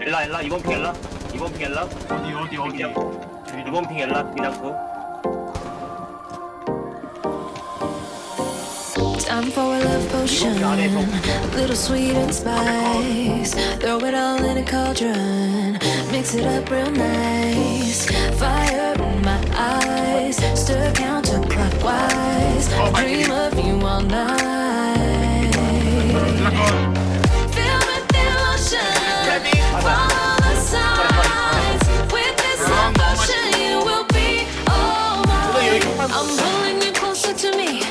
일라 2번 핑 일라 2번 핑 일라 어디 2번 핑 일라 비장구. Time for a love potion, little sweet and spice. Throw it all in a cauldron, mix it up real nice. Fire in my eyes, stir counterclockwise. Dream of you all night. Feel with the emotion, follow the signs. With this emotion, you will be all mine. I'm pulling you closer to me.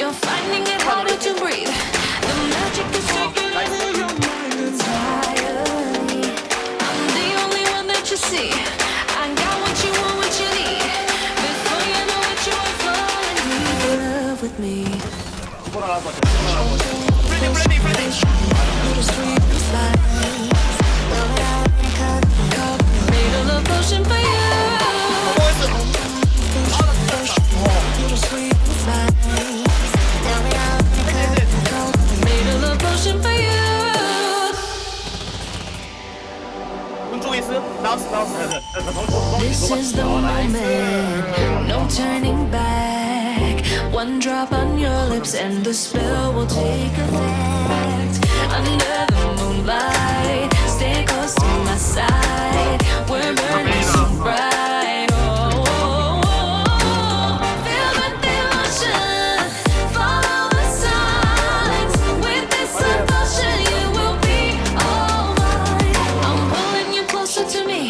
You're finding it harder to breathe. The magic is taking over your mind entirely. I'm the only one that you see. I got what you want, what you need. Before you know it, you are falling deep in love with me. Little sweet spice. Made a love potion for you. Little sweet spice. Made a love potion for you. This is the moment, no turning back. One drop on your lips and the spell will take effect. Under the moonlight, stay close to my side. We're burning so bright. Oh, oh, oh. Feel the emotion, follow the signs. With this emotion, you will be all mine. I'm pulling you closer to me.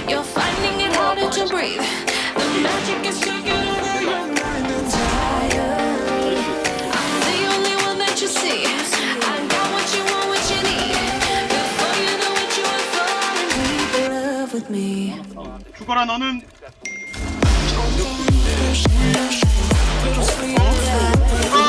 You're finding it harder to breathe. The magic is taking over your mind entirely. I'm the only one that you see. I got what you want, what you need. Before you know it, you are falling deep in love with me. 죽어라 너는. Little sweet lies.